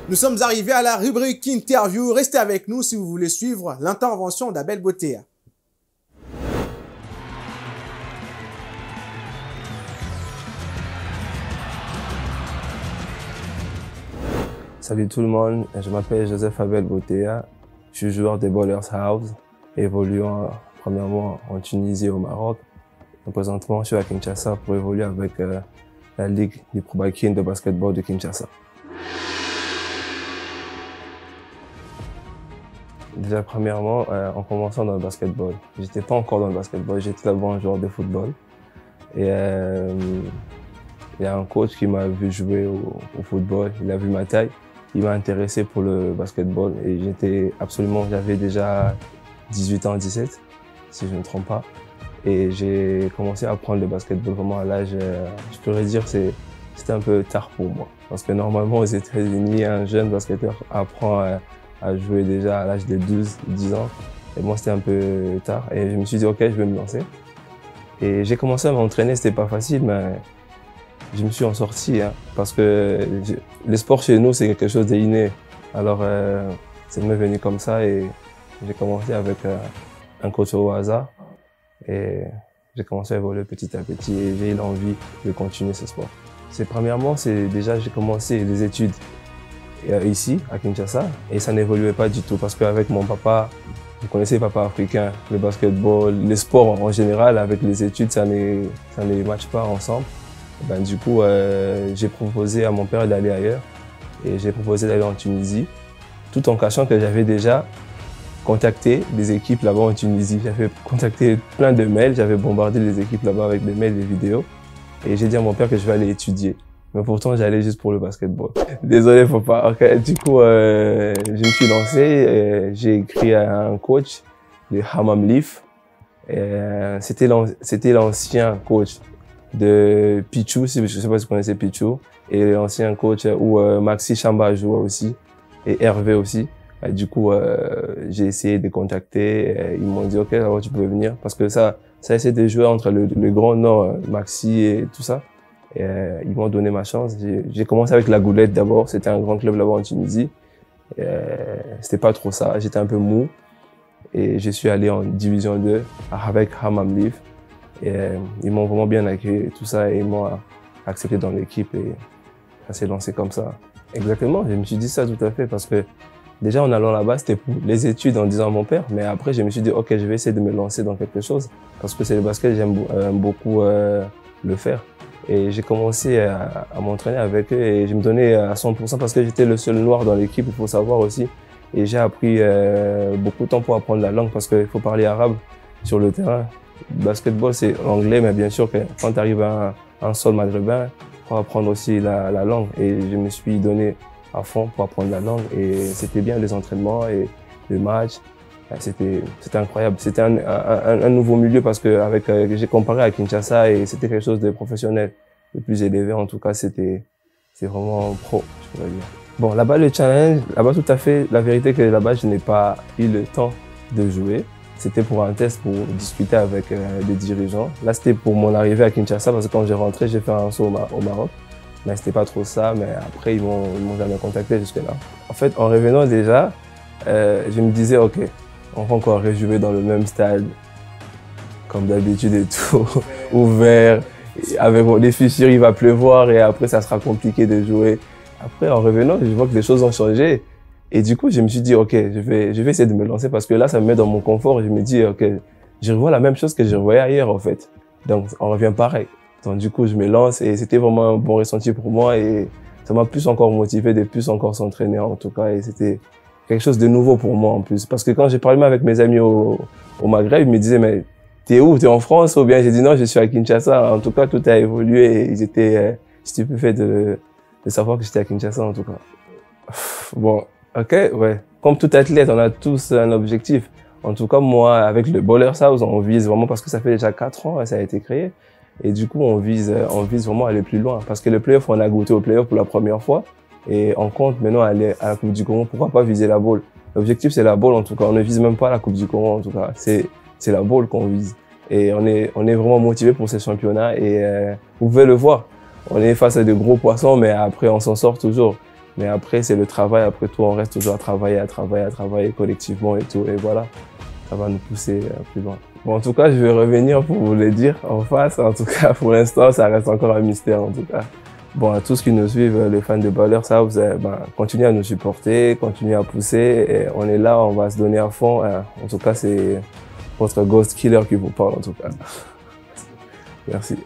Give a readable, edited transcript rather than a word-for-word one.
Nous sommes arrivés à la rubrique interview. Restez avec nous si vous voulez suivre l'intervention d'Abel Botea. Salut tout le monde, je m'appelle Joseph Abel Botea. Je suis joueur des Ballers House, évoluant premièrement en Tunisie et au Maroc. Et présentement, je suis à Kinshasa pour évoluer avec la Ligue des Pro-Bakin de basketball de Kinshasa. Déjà, premièrement, en commençant dans le basketball, j'étais pas encore dans le basketball, j'étais d'abord un joueur de football. Et il y a un coach qui m'a vu jouer au football, il a vu ma taille, il m'a intéressé pour le basketball et j'avais déjà 18 ans, 17, si je ne me trompe pas. Et j'ai commencé à apprendre le basketball vraiment à l'âge, je pourrais dire, c'était un peu tard pour moi. Parce que normalement aux États-Unis, un jeune basketteur apprend à jouer déjà à l'âge de 12, 10 ans. Et moi, c'était un peu tard. Et je me suis dit, OK, je vais me lancer. Et j'ai commencé à m'entraîner, c'était pas facile, mais je me suis en sorti, hein, parce que le sport chez nous, c'est quelque chose d'inné. Alors, ça m'est venu comme ça et j'ai commencé avec un coach au hasard. Et j'ai commencé à évoluer petit à petit et j'ai eu l'envie de continuer ce sport. Premièrement, j'ai commencé les études ici, à Kinshasa, et ça n'évoluait pas du tout parce qu'avec mon papa, vous connaissez papa africain, le basketball, le sport en général, avec les études, ça ne matche pas ensemble. Ben, du coup, j'ai proposé à mon père d'aller ailleurs et j'ai proposé d'aller en Tunisie, tout en cachant que j'avais déjà contacté des équipes là-bas en Tunisie. J'avais contacté plein de mails, j'avais bombardé les équipes là-bas avec des mails, des vidéos, et j'ai dit à mon père que je vais aller étudier. Mais pourtant, j'allais juste pour le basketball. Désolé, faut pas. Okay. Du coup, je me suis lancé, j'ai écrit à un coach, le Hammam Leaf. C'était l'ancien coach de Pichou, je sais pas si vous connaissez Pichou, et l'ancien coach où Maxi Chamba jouait aussi, et Hervé aussi. Et du coup, j'ai essayé de les contacter, ils m'ont dit, OK, alors tu peux venir, parce que ça essayé de jouer entre le Grand Nord, Maxi et tout ça. Et, ils m'ont donné ma chance. J'ai commencé avec la Goulette d'abord, c'était un grand club là-bas en Tunisie. C'était pas trop ça, j'étais un peu mou. Et je suis allé en Division 2 avec Hammam Leaf. Et ils m'ont vraiment bien accueilli et tout ça, et ils m'ont accepté dans l'équipe et ça s'est lancé comme ça. Exactement, je me suis dit ça tout à fait parce que déjà en allant là-bas, c'était pour les études en disant à mon père, mais après je me suis dit ok, je vais essayer de me lancer dans quelque chose parce que c'est le basket, j'aime beaucoup le faire. Et j'ai commencé à m'entraîner avec eux et je me donnais à 100% parce que j'étais le seul noir dans l'équipe, il faut savoir aussi. Et j'ai appris beaucoup de temps pour apprendre la langue parce qu'il faut parler arabe sur le terrain. Le basketball, c'est anglais, mais bien sûr que quand tu arrives à un sol maghrébin, il faut apprendre aussi la langue. Et je me suis donné à fond pour apprendre la langue. Et c'était bien les entraînements et les matchs. C'était incroyable. C'était un nouveau milieu parce que j'ai comparé à Kinshasa et c'était quelque chose de professionnel, de plus élevé. En tout cas, c'est vraiment pro, je pourrais dire. Bon, là-bas, le challenge, là-bas, tout à fait, la vérité que là-bas, je n'ai pas eu le temps de jouer. C'était pour un test pour discuter avec les dirigeants. Là, c'était pour mon arrivée à Kinshasa parce que quand j'ai rentré, j'ai fait un saut au Maroc. Mais c'était pas trop ça, mais après, ils m'ont jamais contacté jusque-là. En fait, en revenant déjà, je me disais, OK, on va encore rejouer dans le même stade, comme d'habitude et tout, ouvert. Avec les fissures, il va pleuvoir et après, ça sera compliqué de jouer. Après, en revenant, je vois que les choses ont changé. Et du coup, je me suis dit, OK, je vais essayer de me lancer parce que là, ça me met dans mon confort. Je me dis, OK, je revois la même chose que je revoyais ailleurs, en fait. Donc, on revient pareil. Donc, du coup, je me lance et c'était vraiment un bon ressenti pour moi et ça m'a plus encore motivé de plus encore s'entraîner, en tout cas. Et c'était quelque chose de nouveau pour moi, en plus. Parce que quand j'ai parlé avec mes amis au Maghreb, ils me disaient, mais t'es où? T'es en France? Ou bien j'ai dit, non, je suis à Kinshasa. En tout cas, tout a évolué et ils étaient stupéfaits de savoir que j'étais à Kinshasa, en tout cas. Bon. OK, ouais. Comme tout athlète, on a tous un objectif. En tout cas, moi, avec le Ballers House, on vise vraiment parce que ça fait déjà 4 ans, ça a été créé. Et du coup, on vise vraiment à aller plus loin. Parce que le playoff, on a goûté au playoff pour la première fois. Et on compte maintenant aller à la Coupe du Congo. Pourquoi pas viser la bowl? L'objectif, c'est la bowl, en tout cas. On ne vise même pas la Coupe du Congo, en tout cas. C'est la bowl qu'on vise. Et on est vraiment motivé pour ces championnats. Et vous pouvez le voir. On est face à de gros poissons, mais après, on s'en sort toujours. Mais après, c'est le travail. Après tout, on reste toujours à travailler collectivement et tout. Et voilà, ça va nous pousser plus loin. Bon, en tout cas, je vais revenir pour vous le dire en face. En tout cas, pour l'instant, ça reste encore un mystère, en tout cas. Bon, à tous qui nous suivent, les fans de Balleur, ça, vous continuez à nous supporter, continuez à pousser. Et on est là, on va se donner à fond. En tout cas, c'est votre Ghost Killer qui vous parle, en tout cas. Merci.